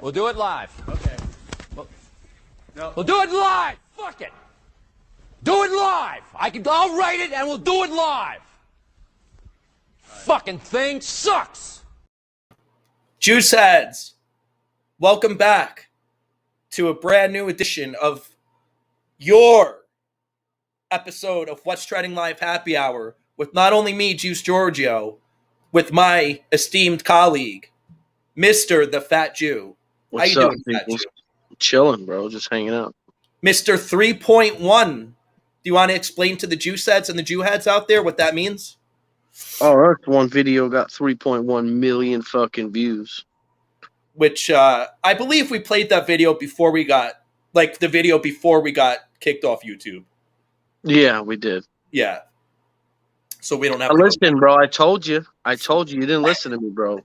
We'll do it live. Okay. No. We'll do it live. Fuck it. Do it live. I'll write it and we'll do it live. Fucking thing sucks. Juice heads, welcome back to a brand new edition of your episode of What's Trending Live Happy Hour with not only me, Juice Giorgio, with my esteemed colleague, Mr. The Fat Jew. What's How you up, doing, Fat people? Jew? Chilling, bro. Just hanging out. Mr. 3.1. Do you want to explain to the Juice heads and the Jew heads out there what that means? Oh, that's one video got 3.1 million fucking views. Which I believe we played that video before we got, like the video before we got kicked off YouTube. Yeah, we did. Yeah. So we don't have Listen, bro. I told you. You didn't listen to me, bro.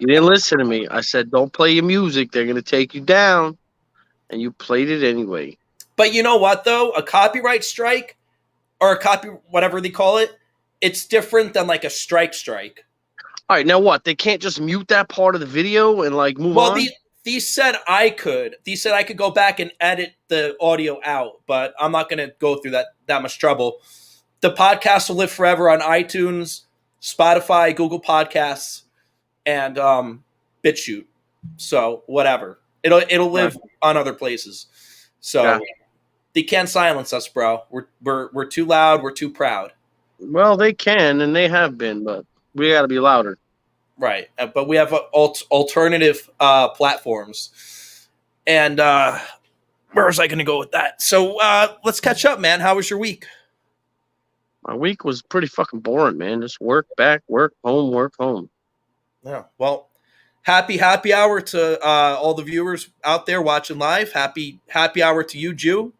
You didn't listen to me. I said, don't play your music. They're going to take you down. And you played it anyway. But you know what, though? A copyright strike or whatever they call it, it's different than like a strike. All right, now what? They can't just mute that part of the video and like move on? Well, these said I could. These said I could go back and edit the audio out, but I'm not going to go through that much trouble. The podcast will live forever on iTunes, Spotify, Google Podcasts, and BitChute. So whatever, it'll live on other places. So they can't silence us, bro. We're too loud. We're too proud. Well, they can and they have been, but we got to be louder. Right, but we have alternative platforms. And where was I going to go with that? So let's catch up, man. How was your week? My week was pretty fucking boring, man. Just work, back, work, home, work, home. Yeah, well, happy hour to all the viewers out there watching live. Happy hour to you, Jew.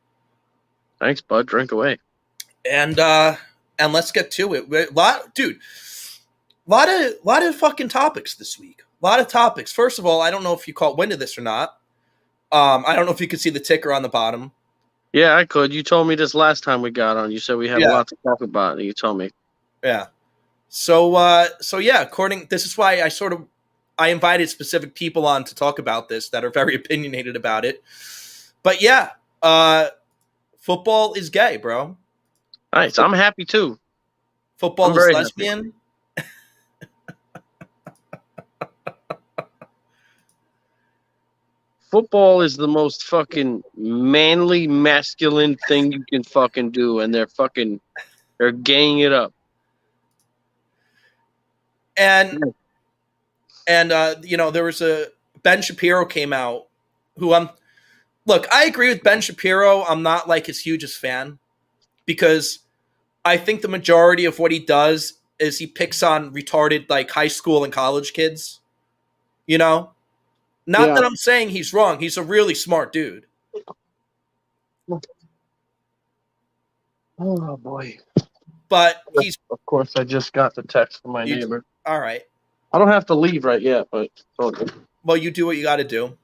Thanks, bud. Drink away. And let's get to it. Lot of fucking topics this week. A lot of topics. First of all, I don't know if you caught wind of this or not. I don't know if you could see the ticker on the bottom. Yeah, I could. You told me this last time we got on. You said we had a lot to talk about, and you told me. Yeah. So yeah, this is why I invited specific people on to talk about this that are very opinionated about it. But yeah, football is gay, bro. Nice. I'm happy too. Football is lesbian. Football is the most fucking manly, masculine thing you can fucking do, and they're gaying it up. And there was Ben Shapiro came out, look, I agree with Ben Shapiro. I'm not like his hugest fan because I think the majority of what he does is he picks on retarded like high school and college kids, you know? Not that I'm saying he's wrong. He's a really smart dude. Oh, boy. But Of course, I just got the text from my neighbor. All right. I don't have to leave right yet, but okay. Well, you do what you got to do.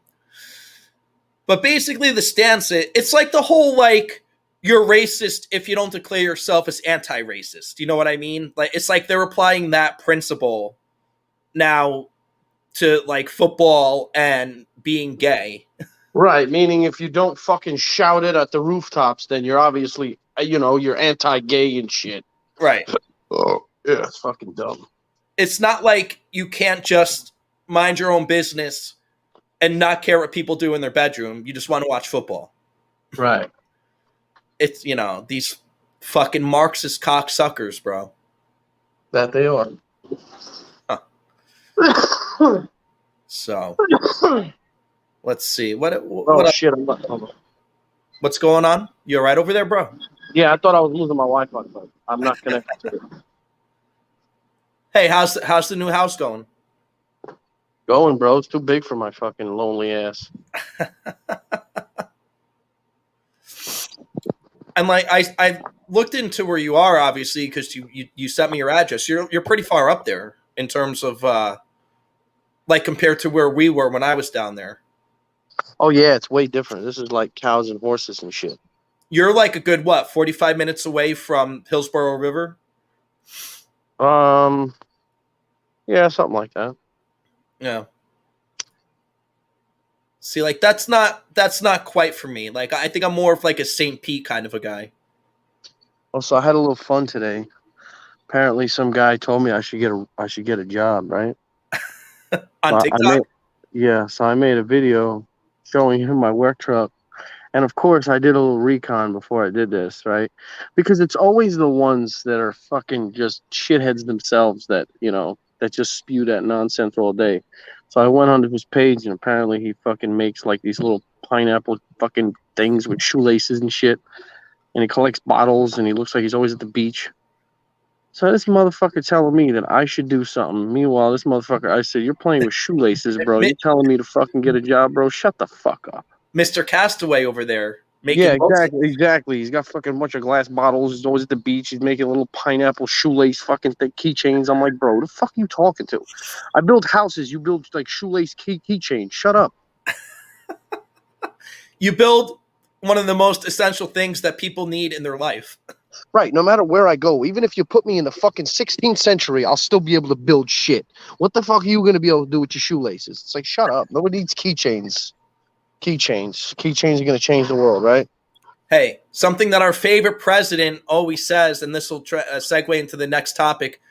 But basically the stance, it's like the whole, like, you're racist if you don't declare yourself as anti-racist. You know what I mean? Like, it's like they're applying that principle now to like football and being gay. Right, meaning if you don't fucking shout it at the rooftops, then you're obviously, you're anti-gay and shit. Right. Oh, yeah, it's fucking dumb. It's not like you can't just mind your own business and not care what people do in their bedroom. You just want to watch football. Right. It's, these fucking Marxist cocksuckers, bro. That they are. So, let's see. What shit. What's going on? You all right over there, bro? Yeah, I thought I was losing my Wi-Fi, but I'm not connected to it. Hey, how's the new house going? Going, bro. It's too big for my fucking lonely ass. And like I looked into where you are, obviously, because you sent me your address. You're pretty far up there in terms of like compared to where we were when I was down there. Oh yeah, it's way different. This is like cows and horses and shit. You're like a good 45 minutes away from Hillsborough River? Yeah, something like that. Yeah. See, like that's not quite for me. Like I think I'm more of like a St. Pete kind of a guy. Also, I had a little fun today. Apparently, some guy told me I should get a job, right? On So TikTok. so I made a video showing him my work truck. And of course, I did a little recon before I did this, right? Because it's always the ones that are fucking just shitheads themselves that, that just spew that nonsense all day. So I went onto his page, and apparently he fucking makes like these little pineapple fucking things with shoelaces and shit. And he collects bottles, and he looks like he's always at the beach. So this motherfucker telling me that I should do something. Meanwhile, this motherfucker, I said, you're playing with shoelaces, bro. You telling me to fucking get a job, bro? Shut the fuck up. Mr. Castaway over there making Yeah, exactly. He's got fucking bunch of glass bottles. He's always at the beach. He's making little pineapple shoelace fucking keychains. I'm like, bro, the fuck are you talking to? I build houses. You build like shoelace keychains. Shut up. You build one of the most essential things that people need in their life. Right. No matter where I go, even if you put me in the fucking 16th century, I'll still be able to build shit. What the fuck are you going to be able to do with your shoelaces? It's like, shut up. Nobody needs keychains. Keychains are going to change the world, right? Hey, something that our favorite president always says, and this will segue into the next topic: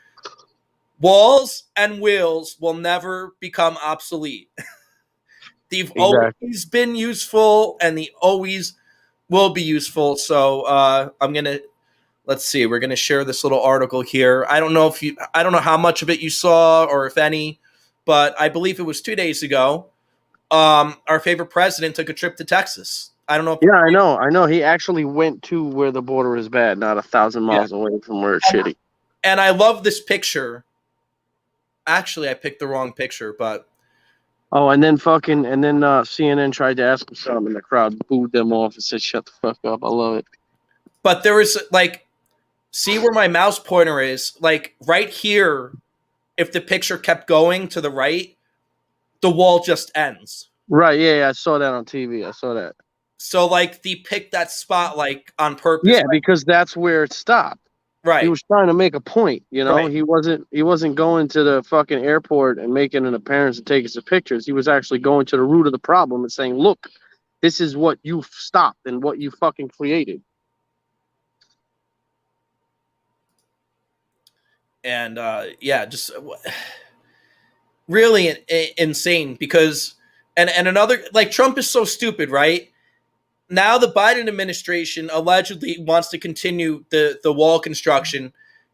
walls and wheels will never become obsolete. They've always been useful, and they always will be useful. So let's see. We're gonna share this little article here. I don't know how much of it you saw or if any, but I believe it was 2 days ago. Our favorite president took a trip to Texas. I don't know. Yeah, I know. He actually went to where the border is bad, not 1,000 miles away from where it's shitty. And I love this picture. Actually, I picked the wrong picture, but. Oh, and then CNN tried to ask him something, and the crowd booed them off and said, "Shut the fuck up." I love it. But there was see where my mouse pointer is? Like right here, if the picture kept going to the right, the wall just ends. Right, yeah, I saw that on TV. I saw that. So, they picked that spot, on purpose. Yeah, because that's where it stopped. Right. He was trying to make a point, Right. He wasn't going to the fucking airport and making an appearance and taking some pictures. He was actually going to the root of the problem and saying, look, this is what you've stopped and what you fucking created. And, just really insane because, and another, Trump is so stupid, right? Now the Biden administration allegedly wants to continue the wall construction.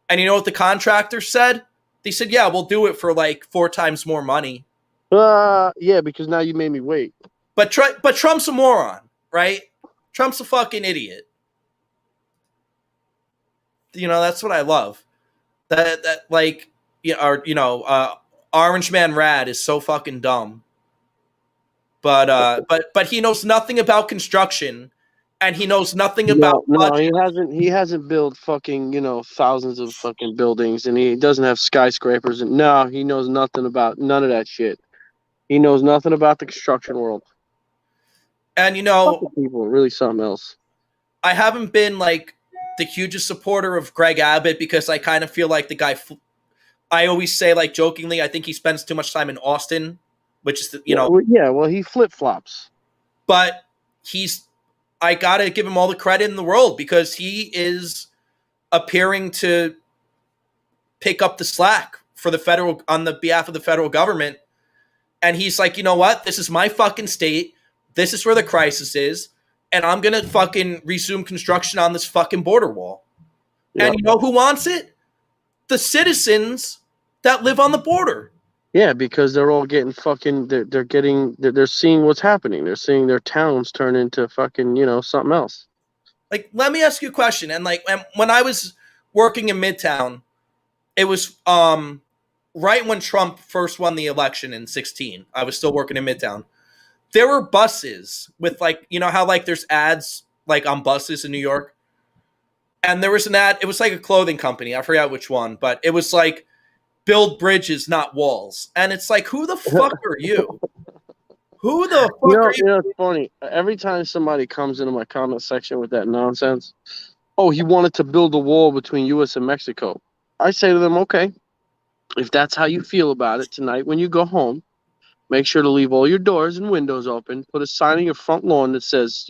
And you know what the contractor said? They said, yeah, we'll do it for 4 times more money. Yeah, because now you made me wait. But Trump's a moron, right? Trump's a fucking idiot. That's what I love. Orange Man Rad is so fucking dumb. But he knows nothing about construction, and he knows nothing about budget. He hasn't built fucking thousands of fucking buildings, and he doesn't have skyscrapers, and no, he knows nothing about none of that shit. He knows nothing about the construction world. And people are really something else. I haven't been the hugest supporter of Greg Abbott because I kind of feel like the guy. I always say jokingly, I think he spends too much time in Austin. Which is, well, he flip-flops. But I got to give him all the credit in the world because he is appearing to pick up the slack on the behalf of the federal government. And he's like, you know what? This is my fucking state. This is where the crisis is. And I'm going to fucking resume construction on this fucking border wall. Yep. And you know who wants it? The citizens that live on the border. Yeah, because they're all getting fucking. They're seeing what's happening. They're seeing their towns turn into fucking something else. Let me ask you a question. And when I was working in Midtown, it was right when Trump first won the election in 2016. I was still working in Midtown. There were buses with how there's ads on buses in New York, and there was an ad. It was a clothing company. I forgot which one, but it was build bridges, not walls. And it's who the fuck are you? Who the fuck are you? It's funny. Every time somebody comes into my comment section with that nonsense, oh, he wanted to build a wall between U.S. and Mexico. I say to them, okay, if that's how you feel about it tonight when you go home, Make sure to leave all your doors and windows open. Put a sign on your front lawn that says,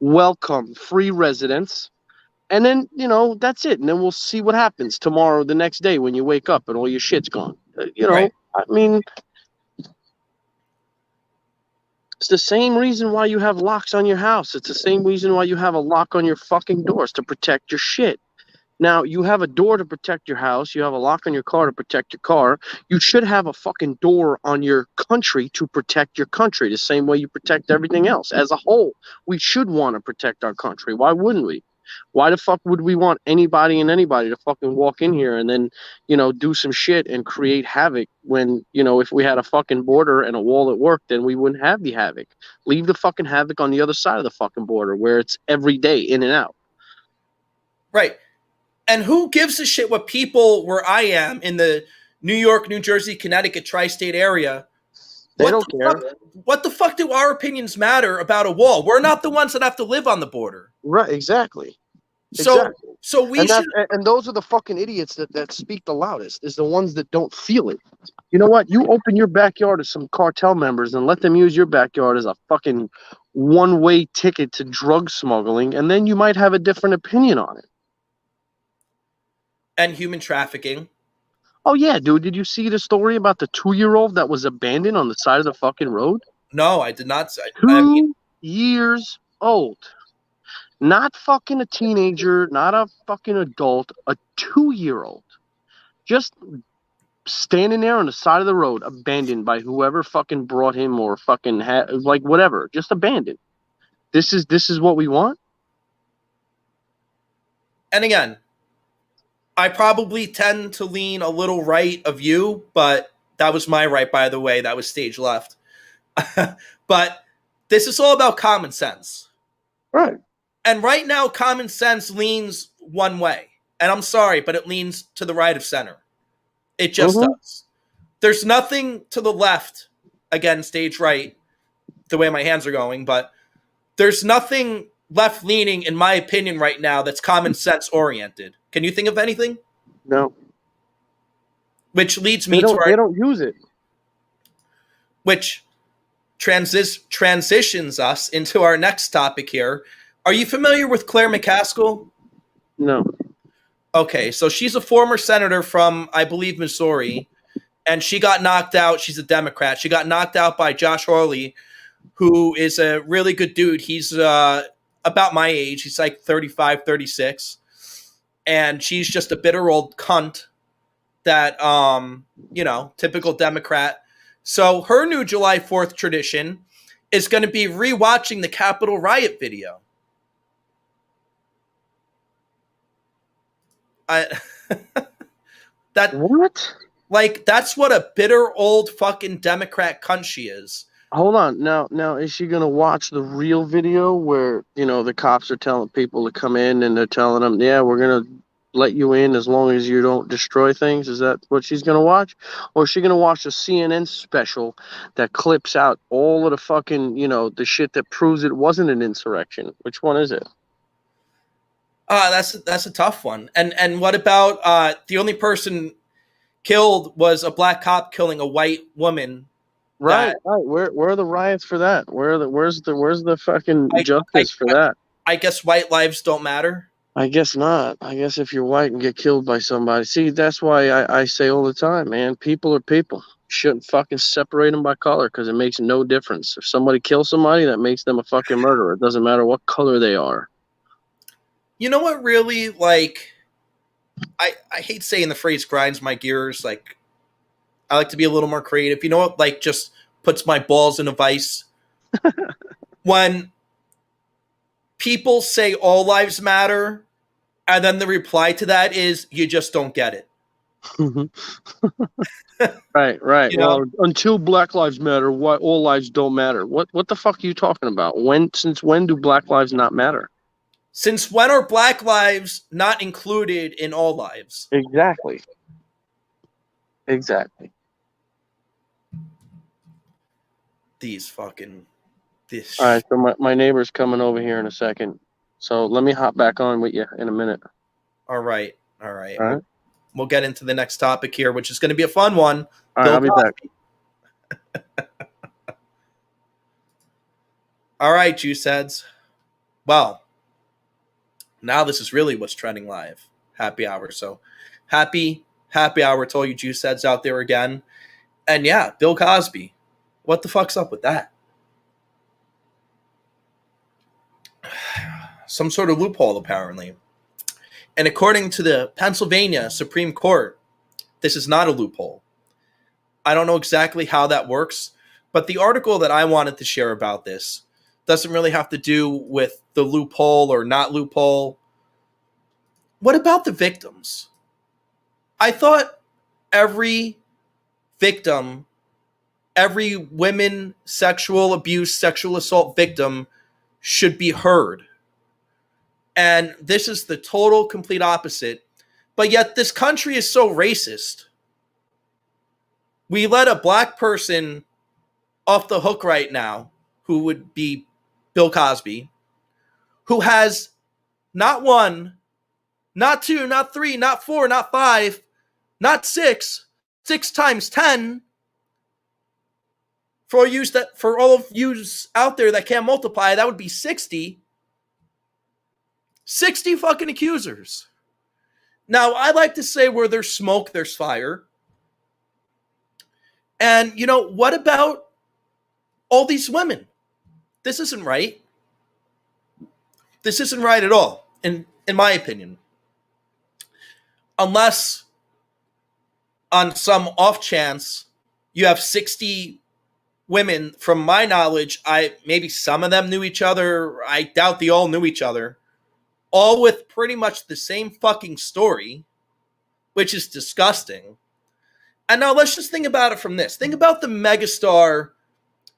welcome, free residents. And then, that's it. And then we'll see what happens tomorrow, the next day when you wake up and all your shit's gone. Right. I mean, it's the same reason why you have locks on your house. It's the same reason why you have a lock on your fucking doors, to protect your shit. Now, you have a door to protect your house. You have a lock on your car to protect your car. You should have a fucking door on your country to protect your country, the same way you protect everything else. As a whole, we should want to protect our country. Why wouldn't we? Why the fuck would we want anybody to fucking walk in here and then, do some shit and create havoc when, if we had a fucking border and a wall that worked, then we wouldn't have the havoc. Leave the fucking havoc on the other side of the fucking border where it's every day in and out. Right. And who gives a shit what people where I am in the New York, New Jersey, Connecticut, tri-state area? They don't care. What the fuck do our opinions matter about a wall? We're not the ones that have to live on the border. Right, exactly. So we should. And those are the fucking idiots that speak the loudest, is the ones that don't feel it. You know what? You open your backyard to some cartel members and let them use your backyard as a fucking one-way ticket to drug smuggling, and then you might have a different opinion on it. And human trafficking. Oh, yeah, dude. Did you see the story about the 2-year-old that was abandoned on the side of the fucking road? No, I did not. 2 years old. Not fucking a teenager, not a fucking adult, a 2-year-old. Just standing there on the side of the road, abandoned by whoever fucking brought him or fucking whatever. Just abandoned. This is what we want? And again, I probably tend to lean a little right of you, but that was my right, by the way. That was stage left. But this is all about common sense. Right. And right now, common sense leans one way. And I'm sorry, but it leans to the right of center. It just does. There's nothing to the left, again, stage right, the way my hands are going, but there's nothing left-leaning, in my opinion, right now that's common sense oriented. Can you think of anything? No. Which leads me they don't use it. Which transitions us into our next topic here. Are you familiar with Claire McCaskill? No. Okay, so she's a former senator from, I believe, Missouri, and she got knocked out. She's a Democrat. She got knocked out by Josh Hawley, who is a really good dude. He's about my age. He's like 35, 36. And she's just a bitter old cunt that, typical Democrat. So her new July 4th tradition is going to be rewatching the Capitol riot video. What? Like, that's what a bitter old fucking Democrat cunt she is. Hold on. Now, is she going to watch the real video where, the cops are telling people to come in and they're telling them, yeah, we're going to let you in as long as you don't destroy things? Is that what she's going to watch? Or is she going to watch a CNN special that clips out all of the fucking, the shit that proves it wasn't an insurrection? Which one is it? That's a tough one. And what about the only person killed was a black cop killing a white woman? Right. Where are the riots for that? Where's the fucking justice for that? I guess white lives don't matter. I guess not. I guess if you're white and get killed by somebody, see, that's why I say all the time, man, people are people. You shouldn't fucking separate them by color because it makes no difference. If somebody kills somebody, that makes them a fucking murderer. It doesn't matter what color they are. You know what really, I hate saying the phrase grinds my gears. Like, I like to be a little more creative. You know what, just puts my balls in a vice? When people say all lives matter, and then the reply to that is, you just don't get it. Right. Well, until Black Lives Matter, why all lives don't matter? What the fuck are you talking about? Since when do Black lives not matter? Since when are Black lives not included in all lives? Exactly. All right, so my neighbor's coming over here in a second. So let me hop back on with you in a minute. All right. We'll get into the next topic here, which is going to be a fun one. All right, I'll be back. All right, juice heads. Well, now this is really what's trending live. Happy hour. So happy hour to all you juice heads out there again. And yeah, Bill Cosby. What the fuck's up with that? Some sort of loophole, apparently. And according to the Pennsylvania Supreme Court, this is not a loophole. I don't know exactly how that works, but the article that I wanted to share about this doesn't really have to do with the loophole or not loophole. What about the victims? I thought every victim, every women sexual abuse, sexual assault victim should be heard. And this is the total, complete opposite. But yet this country is so racist. We let a black person off the hook right now, who would be Bill Cosby, who has not one, not two, not three, not four, not five, not six, 6 times 10. For all of you out there that can't multiply, that would be 60. 60 fucking accusers. Now, I like to say where there's smoke, there's fire. And, what about all these women? This isn't right. This isn't right at all, in my opinion. Unless, on some off chance, you have 60 women. From my knowledge, maybe some of them knew each other. I doubt they all knew each other. All with pretty much the same fucking story, which is disgusting. And now let's just think about it from this. Think about the megastar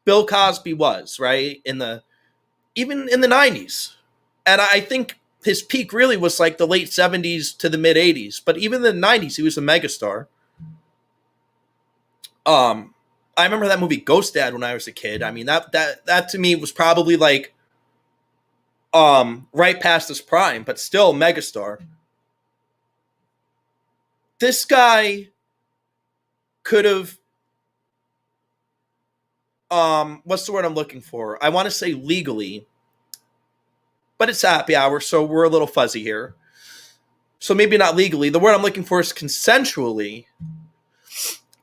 Bill Cosby was, right? Even in the 90s. And I think his peak really was like the late 70s to the mid 80s. But even in the 90s, he was a megastar. I remember that movie Ghost Dad when I was a kid. I mean, that to me was probably like right past his prime, but still megastar. This guy could have, what's the word I'm looking for? I want to say legally, but it's happy hour, so we're a little fuzzy here. So maybe not legally. The word I'm looking for is consensually.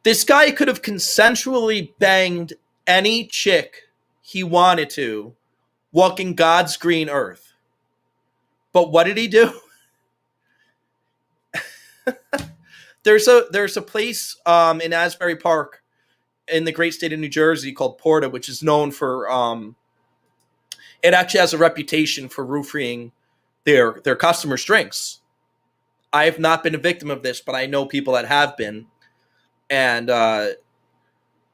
This guy could have consensually banged any chick he wanted to, walking God's green earth. But what did he do? There's a place in Asbury Park in the great state of New Jersey called Porta, which is known for it actually has a reputation for roofing their customers' drinks. I have not been a victim of this, but I know people that have been. And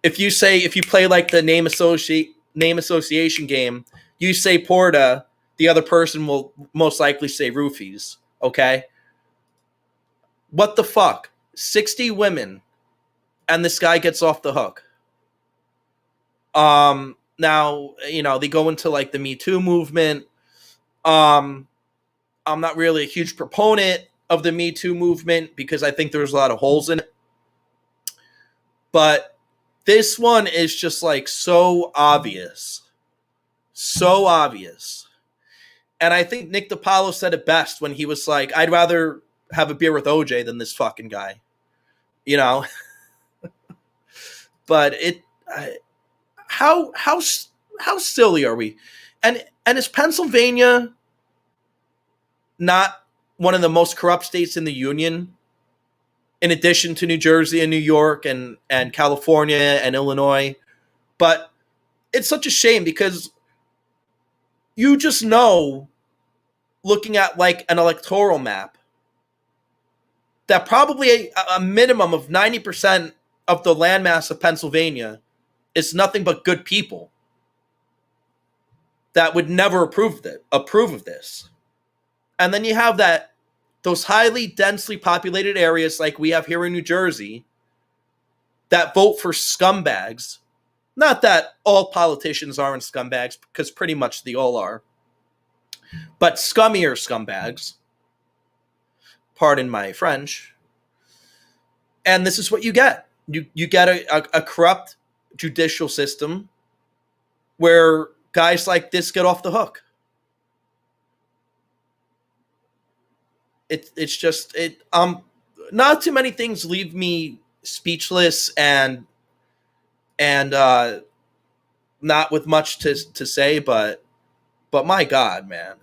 if you play like the name association game, you say Porta, the other person will most likely say roofies. Okay? What the fuck? 60 women, and this guy gets off the hook. Now, they go into like the Me Too movement. I'm not really a huge proponent of the Me Too movement because I think there's a lot of holes in it. But this one is just like so obvious. So obvious. And I think Nick DiPaolo said it best when he was like, I'd rather have a beer with OJ than this fucking guy. But how silly are we? And is Pennsylvania not one of the most corrupt states in the union? In addition to New Jersey and New York and California and Illinois. But it's such a shame because you just know, looking at like an electoral map, that probably a minimum of 90% of the landmass of Pennsylvania is nothing but good people that would never approve of this. And then you have those highly densely populated areas like we have here in New Jersey that vote for scumbags. Not that all politicians aren't scumbags, because pretty much they all are. But scummier scumbags. Pardon my French. And this is what you get. You get a corrupt judicial system where guys like this get off the hook. It's just not too many things leave me speechless and not with much to say, but my God, man.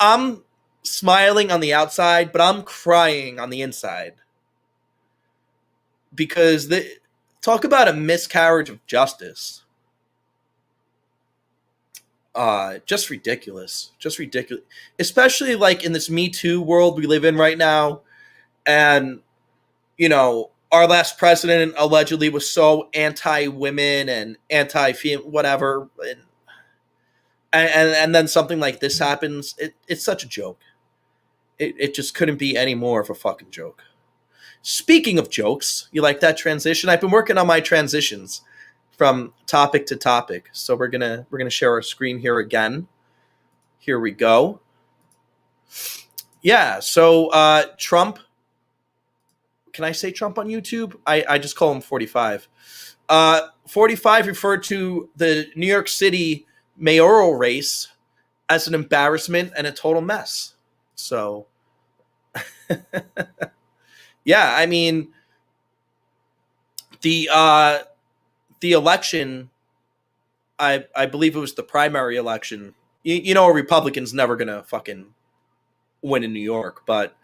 I'm smiling on the outside, but I'm crying on the inside. Because talk about a miscarriage of justice. Just ridiculous. Just ridiculous. Especially like in this Me Too world we live in right now. And, you know, our last president allegedly was so anti-women and anti-female, whatever. And then something like this happens. It's such a joke. It just couldn't be any more of a fucking joke. Speaking of jokes, you like that transition? I've been working on my transitions from topic to topic. So we're gonna share our screen here again. Here we go. Yeah, so Trump. Can I say Trump on YouTube? I just call him 45. 45 referred to the New York City mayoral race as an embarrassment and a total mess. So, yeah, I mean, the election, I believe it was the primary election. You know, a Republican's never gonna fucking win in New York, but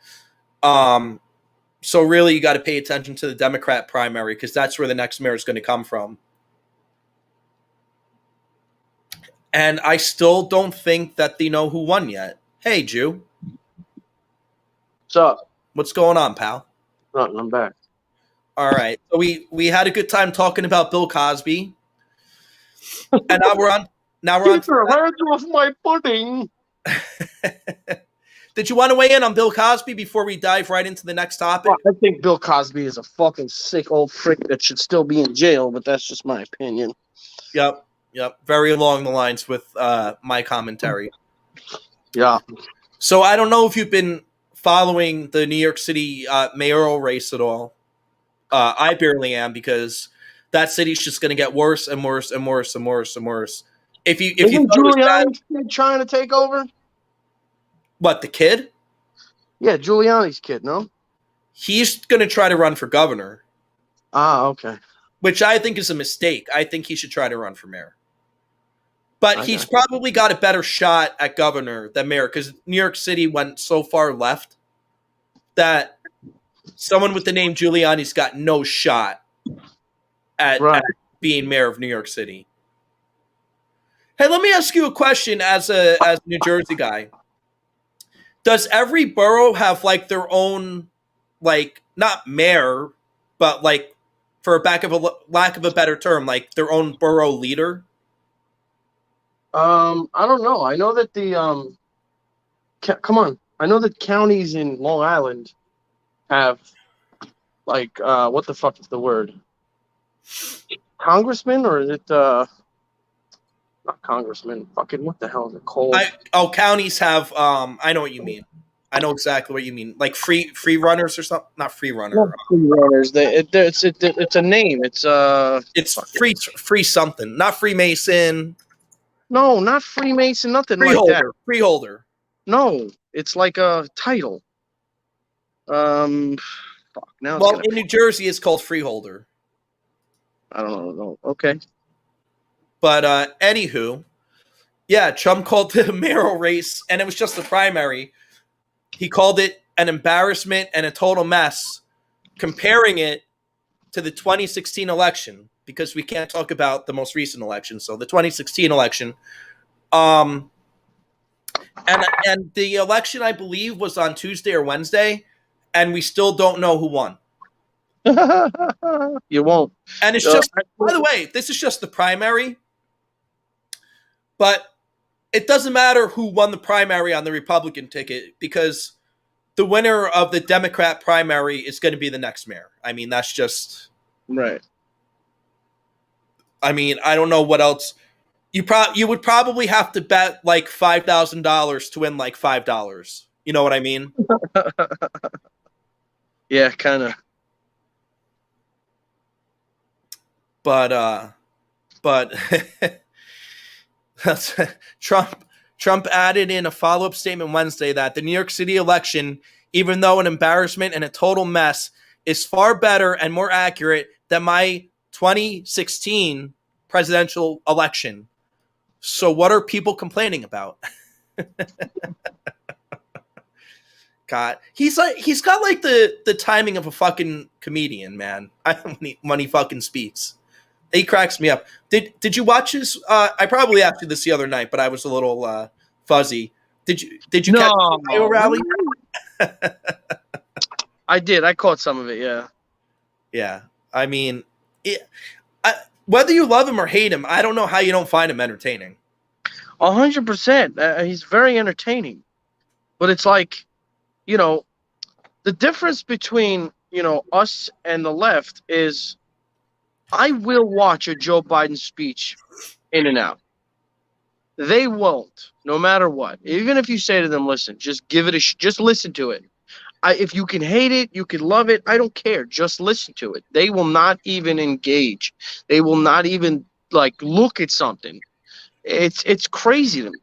so really you got to pay attention to the Democrat primary because that's where the next mayor is going to come from. And I still don't think that they know who won yet. Hey, Jew. What's up? What's going on, pal? Nothing, I'm back. All right. So we had a good time talking about Bill Cosby. And now we're on Keep your hands off my pudding. Did you want to weigh in on Bill Cosby before we dive right into the next topic? I think Bill Cosby is a fucking sick old prick that should still be in jail, but that's just my opinion. Yep. Very along the lines with my commentary. Yeah. So I don't know if you've been following the New York City mayoral race at all. I barely am because that city's just going to get worse and worse and worse and worse and worse. If you Giuliani's kid trying to take over? What, the kid? Yeah, Giuliani's kid, no? He's going to try to run for governor. Ah, okay. Which I think is a mistake. I think he should try to run for mayor. But he's probably got a better shot at governor than mayor because New York City went so far left that someone with the name Giuliani's got no shot at being mayor of New York City. Hey, let me ask you a question as a New Jersey guy. Does every borough have like their own, like, not mayor, but like, for lack of a better term, like their own borough leader? I don't know. I know that I know that counties in Long Island have, like, what the fuck is the word? Congressman, or is it, not congressman, fucking, what the hell is it called? Counties have, I know what you mean. I know exactly what you mean. Like free runners or something? Not free runner. Not free runners. It's a name. It's free something. Not Freemason. No, not Freemason, nothing Freeholder. like that. Freeholder. No, it's like a title. Fuck. Now. Well, in New Jersey, it's called freeholder. I don't know. Okay. But anywho, yeah, Trump called the mayoral race, and it was just the primary. He called it an embarrassment and a total mess, comparing it to the 2016 election, because we can't talk about the most recent election. So the 2016 election, and the election, I believe, was on Tuesday or Wednesday, and we still don't know who won. You won't. And it's just, by the way, this is just the primary, but it doesn't matter who won the primary on the Republican ticket because the winner of the Democrat primary is going to be the next mayor. I mean, that's just right. I mean, I don't know what else. You would probably have to bet like $5,000 to win like $5. You know what I mean? Yeah, kind of. but that's, Trump added in a follow-up statement Wednesday that the New York City election, even though an embarrassment and a total mess, is far better and more accurate than my 2016 presidential election. So what are people complaining about? God, he's got like the timing of a fucking comedian, man. When he fucking speaks, he cracks me up. Did you watch his? I probably asked you this the other night, but I was a little fuzzy. Did you catch the Ohio rally? I did. I caught some of it. Yeah. Yeah. I mean, whether you love him or hate him, I don't know how you don't find him entertaining. 100%. He's very entertaining, but it's like, you know, the difference between, you know, us and the left is I will watch a Joe Biden speech in and out. They won't, no matter what. Even if you say to them, listen, just give it just listen to it. If you can hate it, you can love it. I don't care. Just listen to it. They will not even engage. They will not even like look at something. It's crazy to me.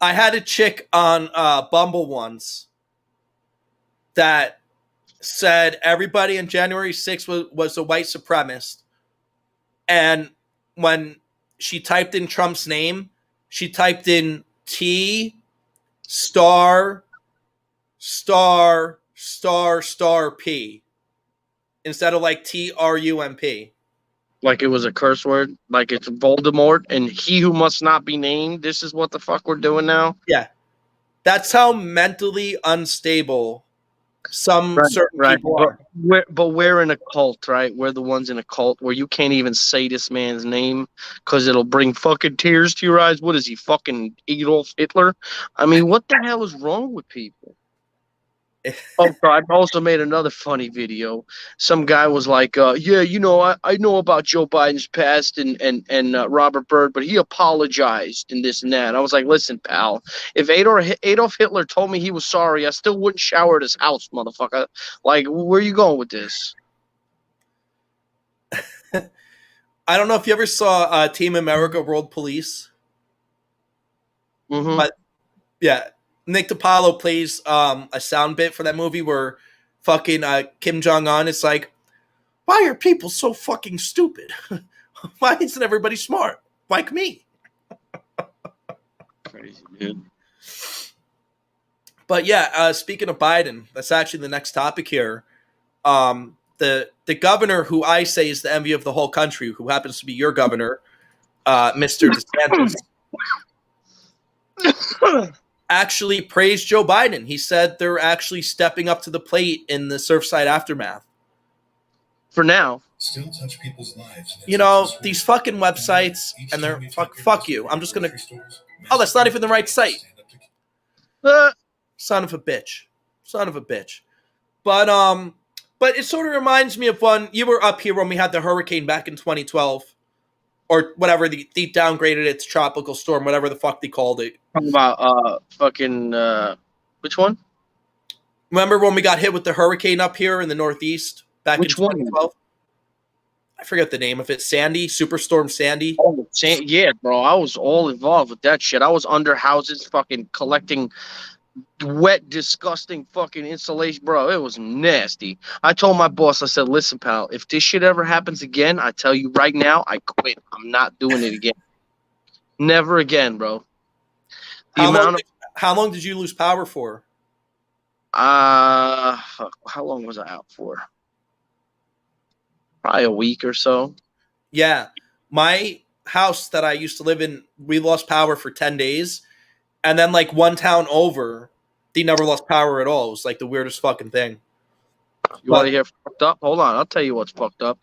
I had a chick on Bumble once that said everybody on January 6th was a white supremacist. And when she typed in Trump's name, she typed in T star P instead of like TRUMP. Like it was a curse word, like it's Voldemort and he who must not be named. This is what the fuck we're doing now. Yeah. That's how mentally unstable some certain people are. But we're in a cult, right? We're the ones in a cult where you can't even say this man's name because it'll bring fucking tears to your eyes. What is he, fucking Adolf Hitler? I mean, what the hell is wrong with people? Oh, so I also made another funny video. Some guy was like, yeah, you know, I know about Joe Biden's past and Robert Byrd, but he apologized and this and that. I was like, listen, pal, if Adolf Hitler told me he was sorry, I still wouldn't shower at his house, motherfucker. Like, where are you going with this? I don't know if you ever saw Team America World Police. Mm-hmm. But, yeah. Nick DiPaolo plays a sound bit for that movie where fucking Kim Jong-un is like, why are people so fucking stupid? Why isn't everybody smart like me? Crazy, dude. But yeah, speaking of Biden, that's actually the next topic here. The governor who I say is the envy of the whole country, who happens to be your governor, Mr. DeSantis, actually praised Joe Biden. He said they're actually stepping up to the plate in the Surfside aftermath. For now. Still touch people's lives. You know, these fucking websites, and they're fuck you. I'm just gonna. Oh, that's not even the right site. Son of a bitch. But it sort of reminds me of when you were up here when we had the hurricane back in 2012. Or whatever, they downgraded it to tropical storm, whatever the fuck they called it. Talking about which one? Remember when we got hit with the hurricane up here in the Northeast back in 2012? I forget the name of it. Sandy, Superstorm Sandy. Oh, yeah, bro. I was all involved with that shit. I was under houses fucking collecting wet, disgusting fucking insulation. Bro, it was nasty. I told my boss, I said, listen, pal, if this shit ever happens again, I tell you right now, I quit. I'm not doing it again. Never again, bro. How long did you lose power for? How long was I out for? Probably a week or so. Yeah. My house that I used to live in, we lost power for 10 days. And then, like, one town over, they never lost power at all. It was, like, the weirdest fucking thing. You want to hear fucked up? Hold on. I'll tell you what's fucked up.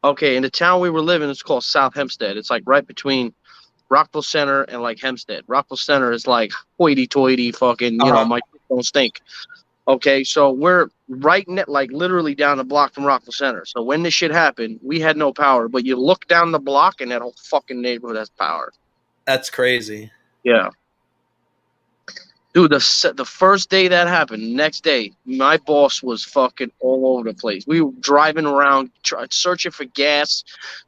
Okay, in the town we were living, it's called South Hempstead. It's, like, right between Rockville Center and, like, Hempstead. Rockville Center is, like, hoity-toity fucking, you know, my don't stink. Okay, so we're right like, literally down the block from Rockville Center. So when this shit happened, we had no power. But you look down the block, and that whole fucking neighborhood has power. That's crazy. Yeah. Dude, the first day that happened, next day, my boss was fucking all over the place. We were driving around, searching for gas,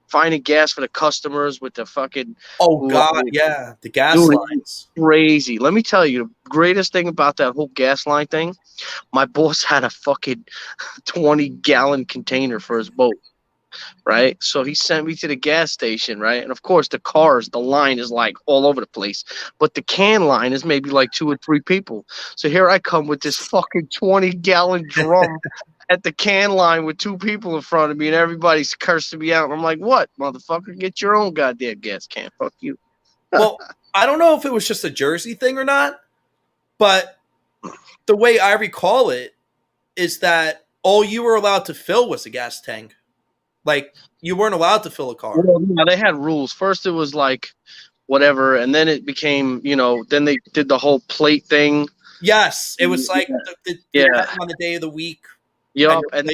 finding gas for the customers with the fucking. Oh God, yeah, the gas Dude, lines. crazy. Let me tell you, the greatest thing about that whole gas line thing, my boss had a fucking 20-gallon container for his boat. Right? So he sent me to the gas station, right? And of course, the line is like all over the place, but the can line is maybe like 2 or 3 people. So here I come with this fucking 20-gallon drum at the can line with 2 people in front of me, and everybody's cursing me out. And I'm like, what, motherfucker? Get your own goddamn gas can. Fuck you. Well, I don't know if it was just a Jersey thing or not, but the way I recall it is that all you were allowed to fill was a gas tank. Like, you weren't allowed to fill a car. Well, yeah, they had rules. First, it was like whatever, and then it became, then they did the whole plate thing. Yes, it was like Yeah. on the day of the week. Yep, and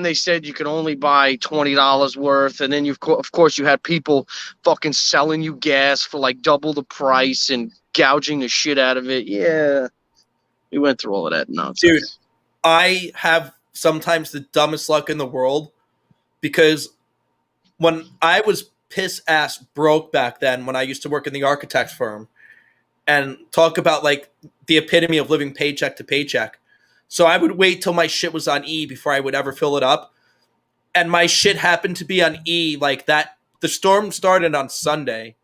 they said you could only buy $20 worth, and then of course you had people fucking selling you gas for like double the price and gouging the shit out of it. Yeah, we went through all of that nonsense. Dude, I have sometimes the dumbest luck in the world because when I was piss ass broke back then, when I used to work in the architect firm, and talk about like the epitome of living paycheck to paycheck. So I would wait till my shit was on E before I would ever fill it up. And my shit happened to be on E like that. The storm started on Sunday,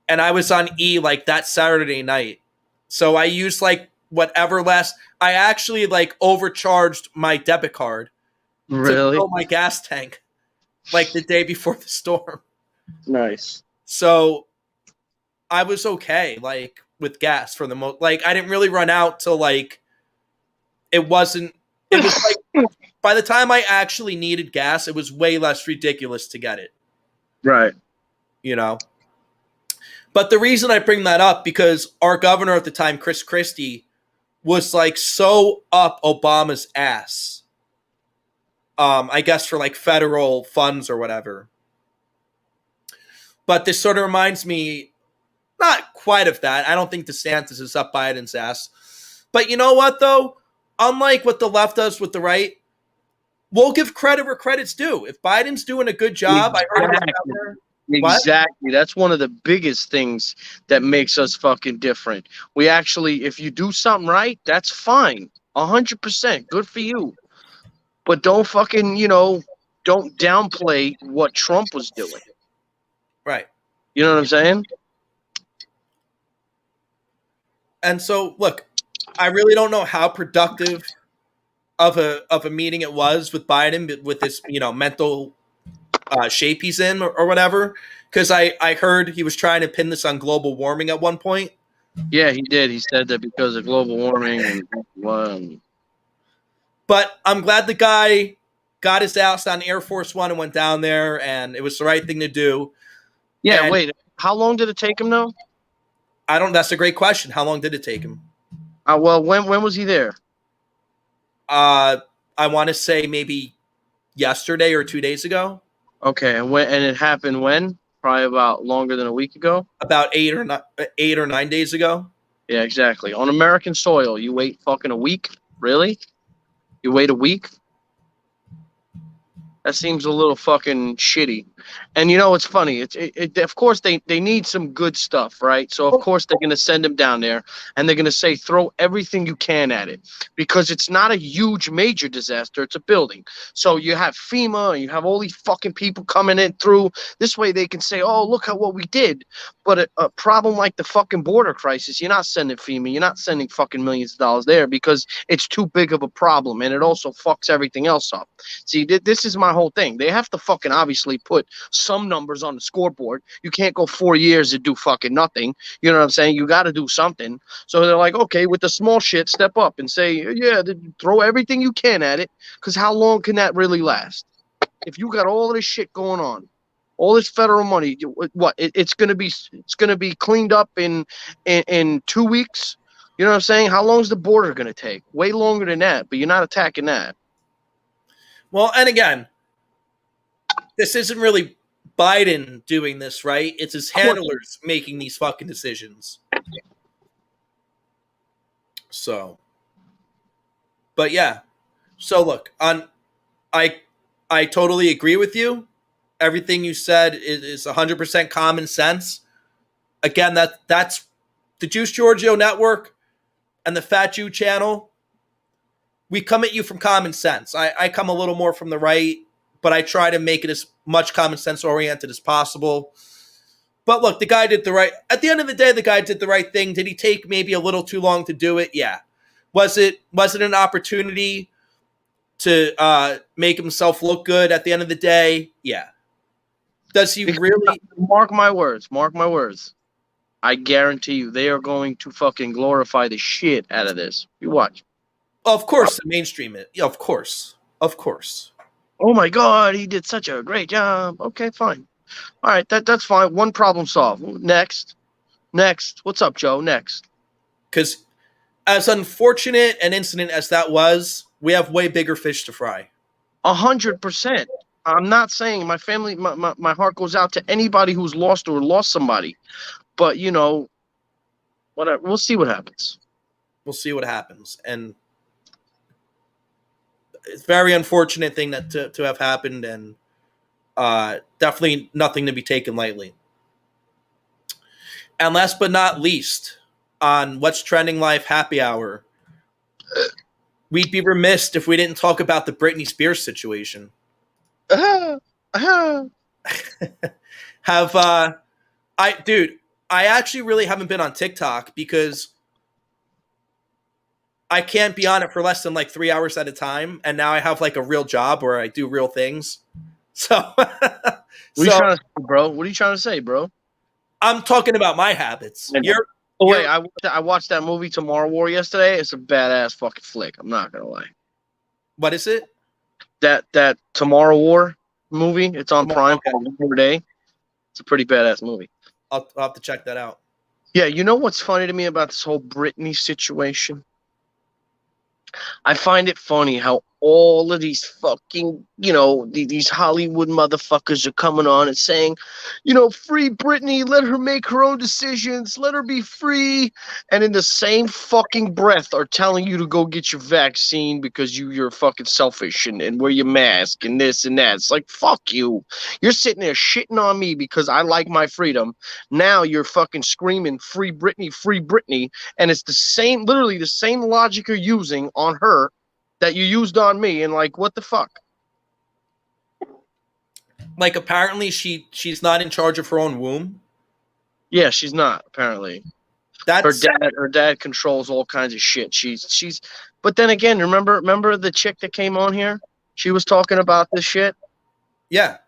and I was on E like that Saturday night. So I used like whatever I actually like overcharged my debit card to fill my gas tank like the day before the storm. Nice. So I was okay, like with gas for the most. Like I didn't really run out till like it was like by the time I actually needed gas, it was way less ridiculous to get it. Right. But the reason I bring that up because our governor at the time, Chris Christie, was like so up Obama's ass. I guess for like federal funds or whatever. But this sort of reminds me, not quite of that. I don't think DeSantis is up Biden's ass. But you know what, though? Unlike what the left does with the right, we'll give credit where credit's due. If Biden's doing a good job, Exactly. That's one of the biggest things that makes us fucking different. We actually, if you do something right, that's fine. 100%. Good for you. But don't fucking, don't downplay what Trump was doing. Right. You know what I'm saying? And so, look, I really don't know how productive of a meeting it was with Biden, with this, mental shape he's in or whatever. Because I heard he was trying to pin this on global warming at one point. Yeah, he did. He said that because of global warming and But I'm glad the guy got his ass on Air Force One and went down there, and it was the right thing to do. Yeah, and wait. How long did it take him, though? That's a great question. How long did it take him? Well, when was he there? I want to say maybe yesterday or 2 days ago. Okay, and it happened when? Probably about longer than a week ago. About 8 or 9 days ago. Yeah, exactly. On American soil, you wait fucking a week? Really? You wait a week? That seems a little fucking shitty. And it's funny. Of course they need some good stuff, right? So of course they're gonna send him down there and they're gonna say throw everything you can at it because it's not a huge major disaster. It's a building. So you have FEMA and you have all these fucking people coming in through. This way they can say, oh, look at what we did. But a problem like the fucking border crisis, you're not sending FEMA. You're not sending fucking millions of dollars there because it's too big of a problem and it also fucks everything else up. See, this is my whole thing. They have to fucking obviously put some numbers on the scoreboard. You can't go 4 years and do fucking nothing. You know what I'm saying? You got to do something. So they're like, okay, with the small shit, step up and say, yeah, throw everything you can at it. Because how long can that really last? If you got all of this shit going on, all this federal money, what? It's gonna be cleaned up in 2 weeks. You know what I'm saying? How long is the border gonna take? Way longer than that. But you're not attacking that. Well, and again, this isn't really Biden doing this, right? It's his handlers making these fucking decisions. So, but yeah. So look, I I totally agree with you. Everything you said is 100% common sense. Again, that's the Juice Giorgio Network and the Fat Jew channel. We come at you from common sense. I come a little more from the right, but I try to make it as much common sense oriented as possible. But look, the guy did the right. At the end of the day, the guy did the right thing. Did he take maybe a little too long to do it? Yeah. Was it an opportunity to make himself look good at the end of the day? Yeah. Does he really? Mark my words. Mark my words. I guarantee you, they are going to fucking glorify the shit out of this. You watch. Of course, the mainstream. Yeah, of course. Of course. Oh my God, he did such a great job. Okay, fine. All right, that's fine. One problem solved. Next. What's up, Joe? Next. Because as unfortunate an incident as that was, we have way bigger fish to fry. 100%. I'm not saying my family, my heart goes out to anybody who's lost or lost somebody. But, you know, whatever. We'll see what happens. We'll see what happens. And it's a very unfortunate thing that to have happened, and definitely nothing to be taken lightly. And last but not least, on What's Trending Live Happy Hour, we'd be remiss if we didn't talk about the Britney Spears situation. I actually really haven't been on TikTok because I can't be on it for less than like 3 hours at a time, and now I have like a real job where I do real things. So, What are you trying to say, bro? What are you trying to say, bro? I'm talking about my habits. Wait, I watched that movie Tomorrow War yesterday. It's a badass fucking flick. I'm not gonna lie. What is it? That Tomorrow War movie. It's on Prime okay. for 1 more day. It's a pretty badass movie. I'll have to check that out. Yeah, you know what's funny to me about this whole Britney situation? I find it funny how all of these fucking, you know, these Hollywood motherfuckers are coming on and saying, you know, free Britney, let her make her own decisions, let her be free. And in the same fucking breath are telling you to go get your vaccine because you're fucking selfish and wear your mask and this and that. It's like, fuck you. You're sitting there shitting on me because I like my freedom. Now you're fucking screaming free Britney. And it's the same, literally the same logic you're using on her that you used on me, and like, what the fuck? Like, apparently she's not in charge of her own womb. Yeah, she's not. Apparently, her dad controls all kinds of shit. She's. But then again, remember the chick that came on here? She was talking about this shit. Yeah.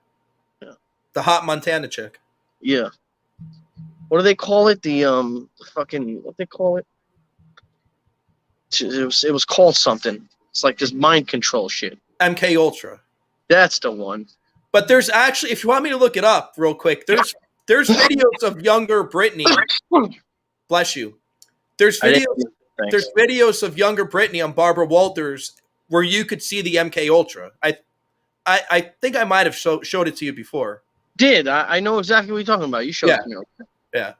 The hot Montana chick. Yeah. What do they call it? The fucking what they call it? It was called something. It's like this mind control shit. MK Ultra. That's the one. But there's actually, if you want me to look it up real quick, there's videos of younger Britney. Bless you. There's videos of younger Britney on Barbara Walters where you could see the MK Ultra. I think I might have showed it to you before. I know exactly what you're talking about. You showed it to me. Yeah.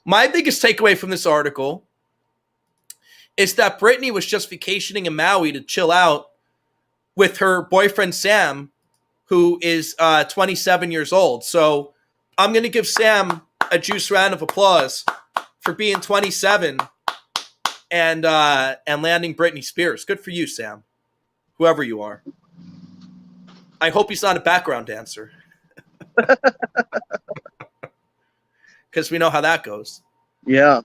My biggest takeaway from this article is that Britney was just vacationing in Maui to chill out with her boyfriend Sam, who is 27 years old. So I'm going to give Sam a juice round of applause for being 27 and landing Britney Spears. Good for you, Sam, whoever you are. I hope he's not a background dancer, because we know how that goes. Yeah.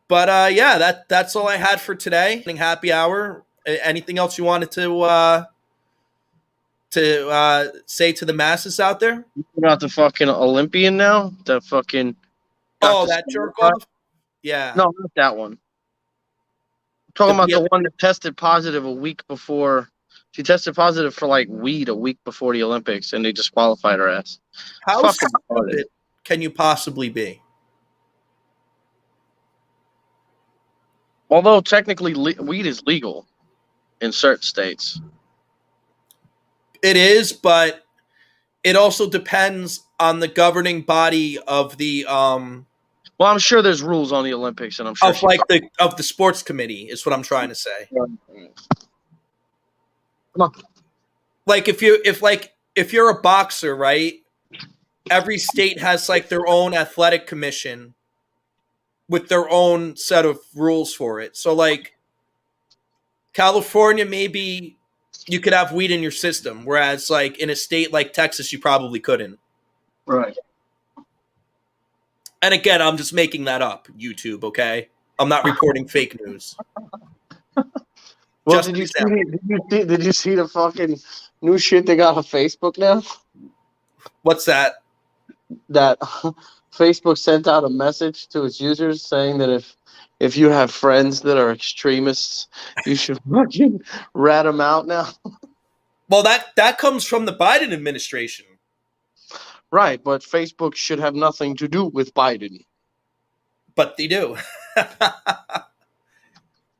But yeah, that's all I had for today. Happy hour. Anything else you wanted to say to the masses out there? About the fucking Olympian now? The fucking that jerk off? Yeah. No, not that one. I'm talking about the one that tested positive a week before. She tested positive for like weed a week before the Olympics, and they disqualified her ass. How stupid can you possibly be? Although technically weed is legal in certain states. It is, but it also depends on the governing body of the Well, I'm sure there's rules on the Olympics, and I'm sure of the sports committee is what I'm trying to say. Come on. Like if you're a boxer, right? Every state has like their own athletic commission with their own set of rules for it. So like California, maybe you could have weed in your system, whereas like in a state like Texas, you probably couldn't. Right. And again, I'm just making that up, YouTube, okay? I'm not reporting fake news. Well, Just did you see the fucking new shit they got on Facebook now? What's that? That Facebook sent out a message to its users saying that if you have friends that are extremists, you should fucking rat them out now. Well, that comes from the Biden administration. Right, but Facebook should have nothing to do with Biden. But they do.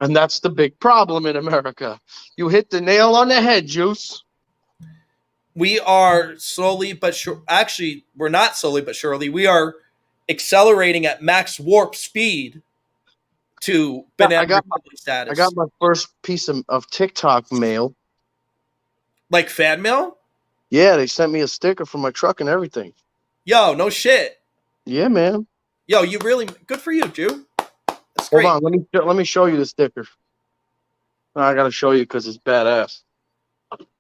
And that's the big problem in America. You hit the nail on the head, Juice. We are slowly but sure. Actually, we're not slowly but surely. We are accelerating at max warp speed to banana republic status. I got my first piece of TikTok mail. Like fan mail? Yeah, they sent me a sticker for my truck and everything. Yo, no shit. Yeah, man. Yo, you really good for you, Jew. That's great. Hold on, let me show you the sticker. I gotta show you because it's badass.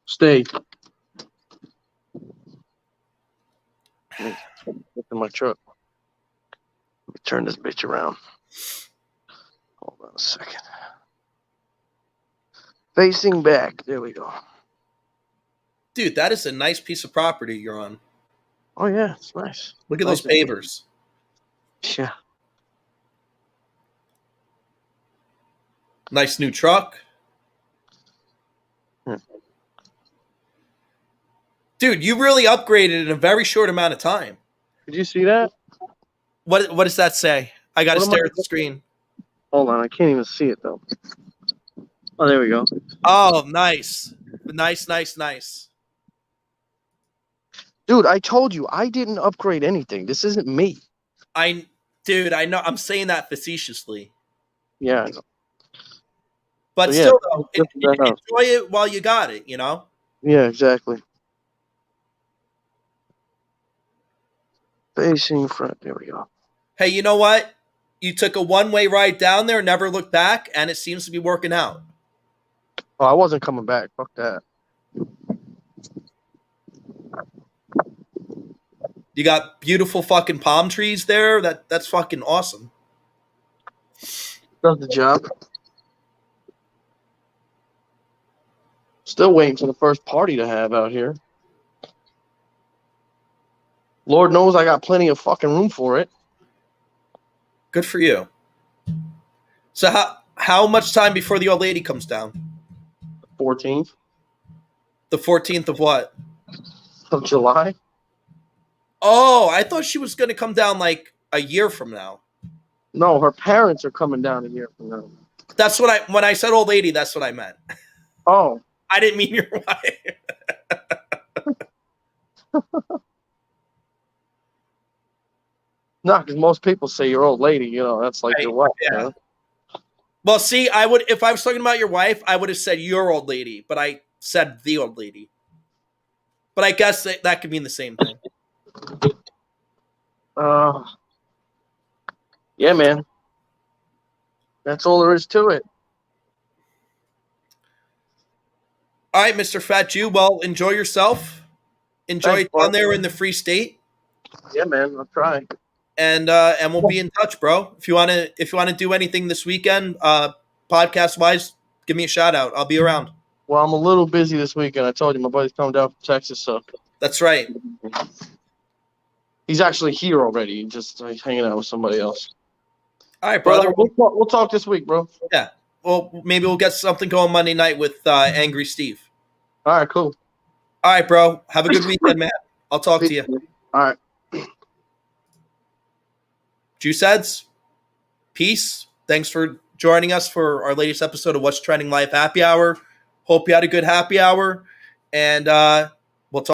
Stay. Look in my truck. Let me turn this bitch around. Hold on a second. Facing back. There we go. Dude, that is a nice piece of property you're on. Oh yeah, it's nice. Look at those pavers. Yeah. Nice new truck. Dude, you really upgraded in a very short amount of time. Did you see that? What does that say? I got to stare at the screen. Hold on, I can't even see it though. Oh, there we go. Oh, nice. Nice. Dude, I told you I didn't upgrade anything. This isn't me. Dude, I know. I'm saying that facetiously. Yeah, I know. But So, still, though, enjoy it while you got it, you know? Yeah, exactly. Facing front. There we go. Hey, you know what? You took a one-way ride down there, never looked back, and it seems to be working out. Oh, I wasn't coming back. Fuck that. You got beautiful fucking palm trees there. That's fucking awesome. Does the job. Still waiting for the first party to have out here. Lord knows I got plenty of fucking room for it. Good for you. So how much time before the old lady comes down? 14th The 14th of what? of July. Oh, I thought she was going to come down like a year from now. No, her parents are coming down a year from now. That's what when I said old lady, that's what I meant. Oh. I didn't mean your wife. No, because most people say your old lady, you know, that's like your wife. Yeah. You know? Well, see, if I was talking about your wife, I would have said your old lady, but I said the old lady. But I guess that could mean the same thing. Yeah, man. That's all there is to it. All right, Mr. Fat Jew. Well, enjoy yourself. Enjoy Thanks, down there in the Free State. Yeah, man. I'll try. And we'll be in touch, bro. If you wanna do anything this weekend, podcast wise, give me a shout out. I'll be around. Well, I'm a little busy this weekend. I told you my buddy's coming down from Texas, so That's right. he's actually here already. Just hanging out with somebody else. All right, brother. We'll talk this week, bro. Yeah. Well, maybe we'll get something going Monday night with Angry Steve. All right, cool. All right, bro. Have a good weekend, man. I'll talk to you. All right. Juice Heads, peace. Thanks for joining us for our latest episode of What's Trending Live Happy Hour. Hope you had a good happy hour. And